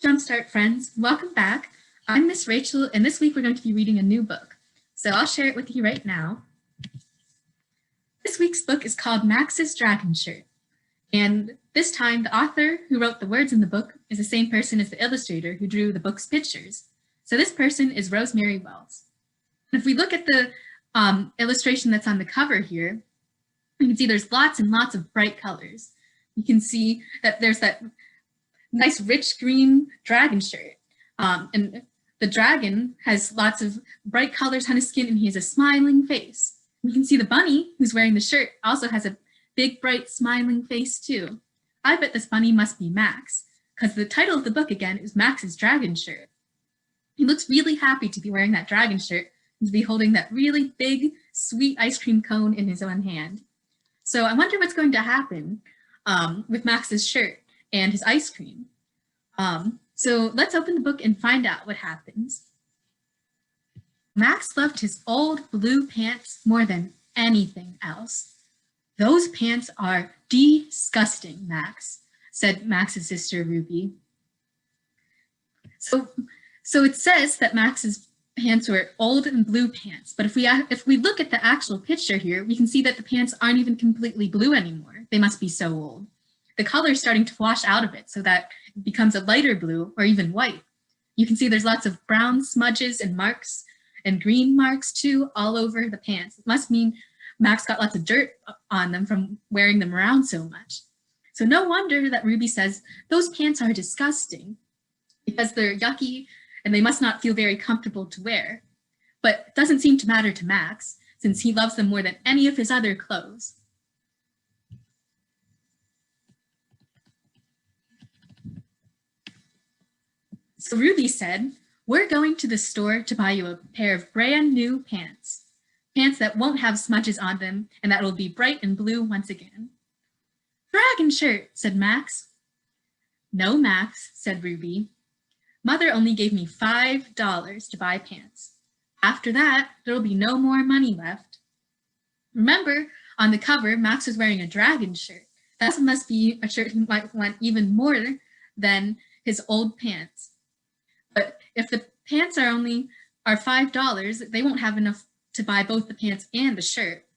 Jumpstart friends, welcome back. I'm Miss Rachel, and this week we're going to be reading a new book. So I'll share it with you right now. This week's book is called Max's Dragon Shirt. And this time, the author who wrote the words in the book is the same person as the illustrator who drew the book's pictures. So this person is Rosemary Wells. And if we look at the illustration that's on the cover here, you can see there's lots and lots of bright colors. You can see that there's that nice rich green dragon shirt. And the dragon has lots of bright colors on his skin and he has a smiling face. You can see the bunny who's wearing the shirt also has a big, bright, smiling face too. I bet this bunny must be Max, because the title of the book again is Max's Dragon Shirt. He looks really happy to be wearing that dragon shirt and to be holding that really big, sweet ice cream cone in his own hand. So I wonder what's going to happen with Max's shirt and his ice cream. So let's open the book and find out what happens. Max loved his old blue pants more than anything else. Those pants are disgusting, Max, said Max's sister Ruby. So it says that Max's pants were old and blue pants, but if we look at the actual picture here, we can see that the pants aren't even completely blue anymore. They must be so old. The color is starting to wash out of it so that it becomes a lighter blue or even white. You can see there's lots of brown smudges and marks and green marks too all over the pants. It must mean Max got lots of dirt on them from wearing them around so much. So no wonder that Ruby says those pants are disgusting because they're yucky and they must not feel very comfortable to wear. But it doesn't seem to matter to Max since he loves them more than any of his other clothes. So Ruby said, "We're going to the store to buy you a pair of brand new pants. Pants that won't have smudges on them and that will be bright and blue once again." "Dragon shirt," said Max. "No, Max," said Ruby. "Mother only gave me $5 to buy pants. After that, there will be no more money left." Remember, on the cover, Max was wearing a dragon shirt. That must be a shirt he might want even more than his old pants. But if the pants are $5, they won't have enough to buy both the pants and the shirt.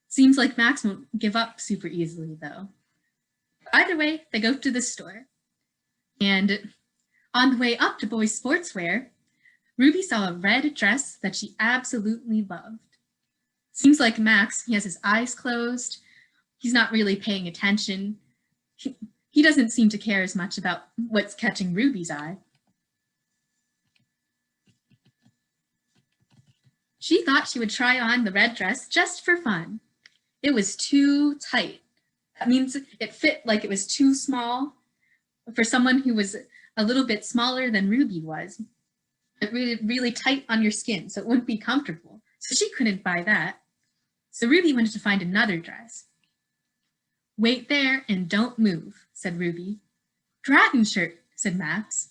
Seems like Max won't give up super easily though. Either way, they go to the store. And on the way up to Boys Sportswear, Ruby saw a red dress that she absolutely loved. Seems like Max, he has his eyes closed. He's not really paying attention. He doesn't seem to care as much about what's catching Ruby's eye. She thought she would try on the red dress just for fun. It was too tight. That means it fit like it was too small for someone who was a little bit smaller than Ruby was. It really tight on your skin, so it wouldn't be comfortable. So she couldn't buy that. So Ruby wanted to find another dress. "Wait there and don't move," said Ruby. "Dragon shirt," said Max.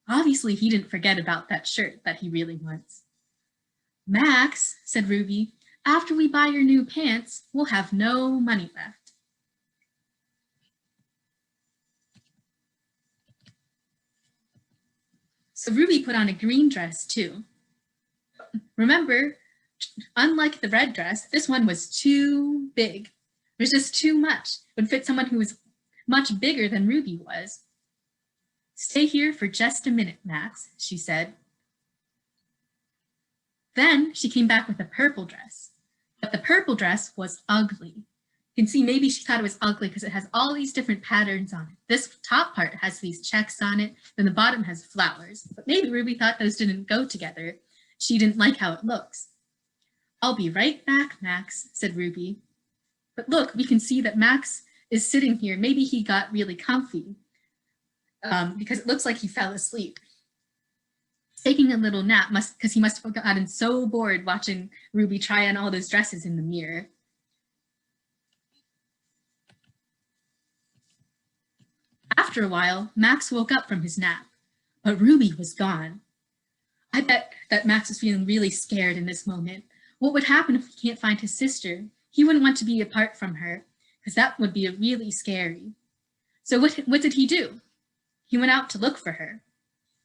Obviously, he didn't forget about that shirt that he really wants. "Max," said Ruby, "after we buy your new pants, we'll have no money left." So Ruby put on a green dress too. Remember, unlike the red dress, this one was too big. It was just too much. It would fit someone who was much bigger than Ruby was. "Stay here for just a minute, Max," she said. Then she came back with a purple dress, but the purple dress was ugly. You can see maybe she thought it was ugly because it has all these different patterns on it. This top part has these checks on it, then the bottom has flowers, but maybe Ruby thought those didn't go together. She didn't like how it looks. "I'll be right back, Max," said Ruby. But look, we can see that Max is sitting here. Maybe he got really comfy because it looks like he fell asleep. Taking a little nap because he must have gotten so bored watching Ruby try on all those dresses in the mirror. After a while, Max woke up from his nap, but Ruby was gone. I bet that Max was feeling really scared in this moment. What would happen if he can't find his sister? He wouldn't want to be apart from her because that would be really scary. So what did he do? He went out to look for her.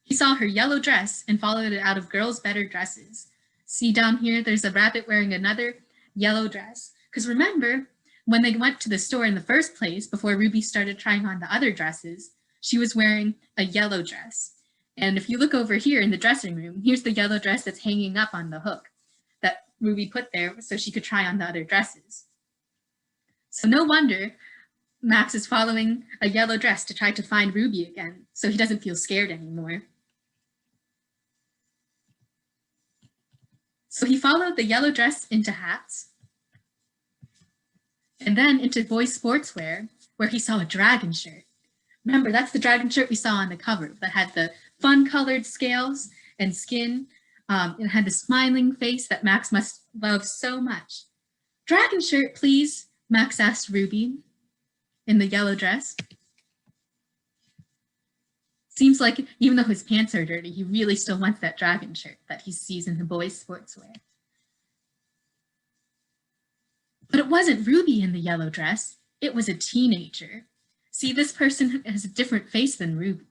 He saw her yellow dress and followed it out of Girls' Better Dresses. See down here, there's a rabbit wearing another yellow dress. Because remember, when they went to the store in the first place, before Ruby started trying on the other dresses, she was wearing a yellow dress. And if you look over here in the dressing room, here's the yellow dress that's hanging up on the hook that Ruby put there so she could try on the other dresses. So no wonder Max is following a yellow dress to try to find Ruby again, so he doesn't feel scared anymore. So he followed the yellow dress into hats, and then into boys' sportswear, where he saw a dragon shirt. Remember, that's the dragon shirt we saw on the cover that had the fun-colored scales and skin. It had the smiling face that Max must love so much. Dragon shirt, please, Max asked Ruby in the yellow dress. Seems like even though his pants are dirty, he really still wants that dragon shirt that he sees in the boys' sportswear. But it wasn't Ruby in the yellow dress. It was a teenager. See, this person has a different face than Ruby.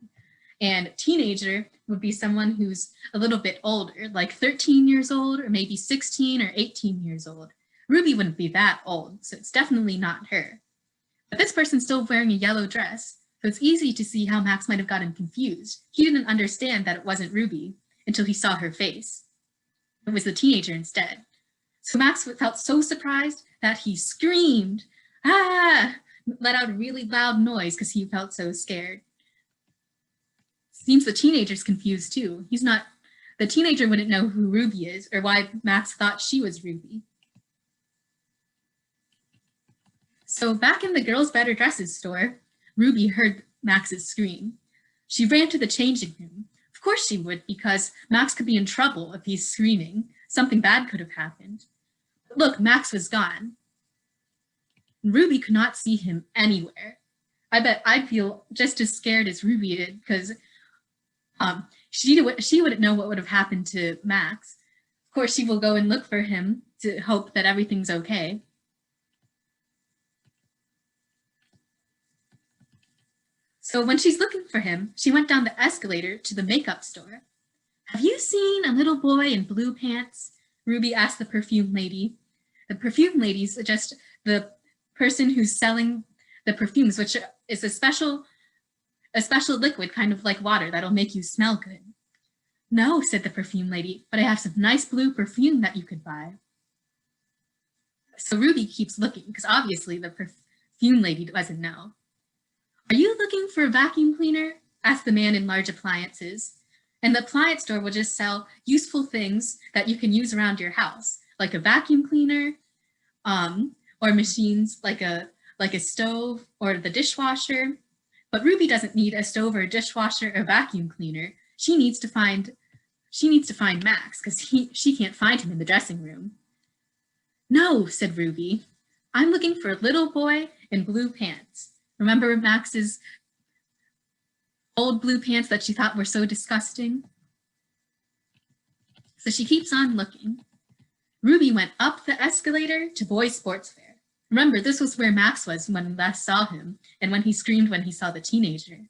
And teenager would be someone who's a little bit older, like 13 years old, or maybe 16 or 18 years old. Ruby wouldn't be that old, so it's definitely not her. But this person's still wearing a yellow dress, so it's easy to see how Max might have gotten confused. He didn't understand that it wasn't Ruby until he saw her face. It was the teenager instead. So Max felt so surprised that he screamed, ah, let out a really loud noise because he felt so scared. Seems the teenager's confused too. The teenager wouldn't know who Ruby is or why Max thought she was Ruby. So back in the Girls' Better Dresses store, Ruby heard Max's scream. She ran to the changing room. Of course she would, because Max could be in trouble if he's screaming. Something bad could have happened. But look, Max was gone. Ruby could not see him anywhere. I bet I'd feel just as scared as Ruby did, because she wouldn't know what would have happened to Max. Of course, she will go and look for him to hope that everything's okay. So when she's looking for him, she went down the escalator to the makeup store. Have you seen a little boy in blue pants? Ruby asked the perfume lady. The perfume lady's just the person who's selling the perfumes, which is a special liquid, kind of like water, that'll make you smell good. No, said the perfume lady, but I have some nice blue perfume that you could buy. So Ruby keeps looking, because obviously the perfume lady doesn't know. Are you looking for a vacuum cleaner? Asked the man in large appliances. And the appliance store will just sell useful things that you can use around your house, like a vacuum cleaner, or machines like a stove or the dishwasher. But Ruby doesn't need a stove or a dishwasher or vacuum cleaner. She needs to find Max, because she can't find him in the dressing room. No, said Ruby. I'm looking for a little boy in blue pants. Remember Max's old blue pants that she thought were so disgusting? So she keeps on looking. Ruby went up the escalator to boys' sportswear. Remember, this was where Max was when we last saw him, and when he screamed when he saw the teenager.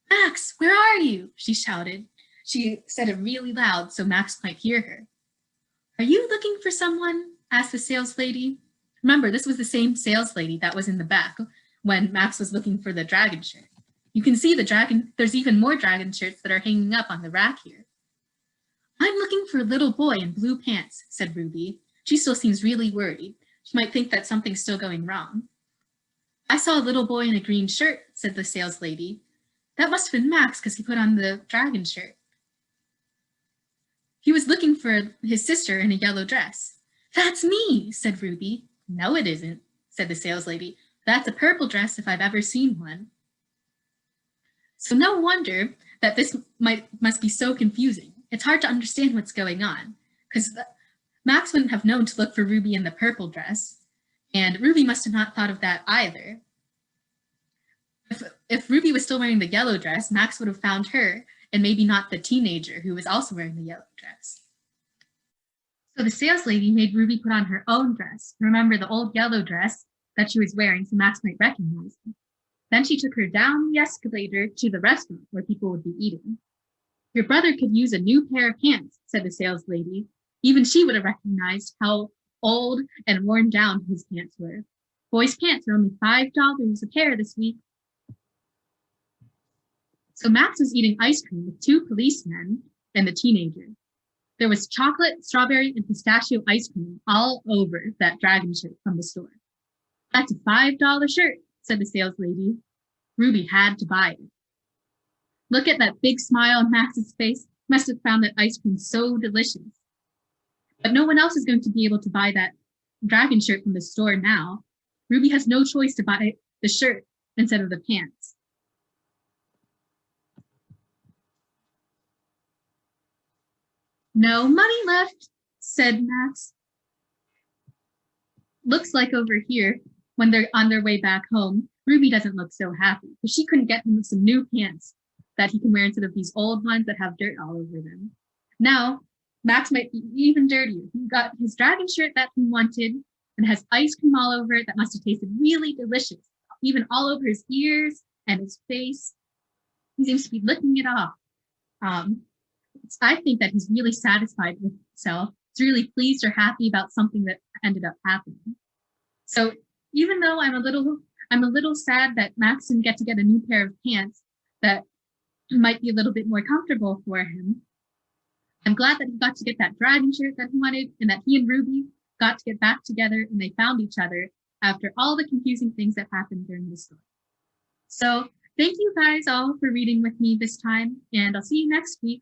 Max, where are you? She shouted. She said it really loud so Max might hear her. Are you looking for someone? Asked the sales lady. Remember, this was the same sales lady that was in the back when Max was looking for the dragon shirt. You can see there's even more dragon shirts that are hanging up on the rack here. I'm looking for a little boy in blue pants, said Ruby. She still seems really worried. She might think that something's still going wrong. I saw a little boy in a green shirt, said the sales lady. That must have been Max because he put on the dragon shirt. He was looking for his sister in a yellow dress. That's me, said Ruby. No, it isn't, said the sales lady. That's a purple dress if I've ever seen one. So no wonder that this must be so confusing. It's hard to understand what's going on, because Max wouldn't have known to look for Ruby in the purple dress, and Ruby must have not thought of that either. If Ruby was still wearing the yellow dress, Max would have found her, and maybe not the teenager who was also wearing the yellow dress. So the sales lady made Ruby put on her own dress. Remember the old yellow dress that she was wearing so Max might recognize her. Then she took her down the escalator to the restaurant where people would be eating. Your brother could use a new pair of pants, said the saleslady. Even she would have recognized how old and worn down his pants were. Boys' pants are only $5 a pair this week. So Max was eating ice cream with two policemen and the teenager. There was chocolate, strawberry, and pistachio ice cream all over that dragon shirt from the store. That's a $5 shirt, said the saleslady. Ruby had to buy it. Look at that big smile on Max's face. Must have found that ice cream so delicious. But no one else is going to be able to buy that dragon shirt from the store now. Ruby has no choice to buy the shirt instead of the pants. No money left, said Max. Looks like over here, when they're on their way back home, Ruby doesn't look so happy because she couldn't get him some new pants that he can wear instead of these old ones that have dirt all over them. Now, Max might be even dirtier. He got his dragon shirt that he wanted and has ice cream all over it that must have tasted really delicious, even all over his ears and his face. He seems to be licking it off. I think that he's really satisfied with himself. He's really pleased or happy about something that ended up happening. So even though I'm a little sad that Max didn't get to get a new pair of pants that might be a little bit more comfortable for him, I'm glad that he got to get that dragon shirt that he wanted and that he and Ruby got to get back together and they found each other after all the confusing things that happened during the story. So thank you guys all for reading with me this time, and I'll see you next week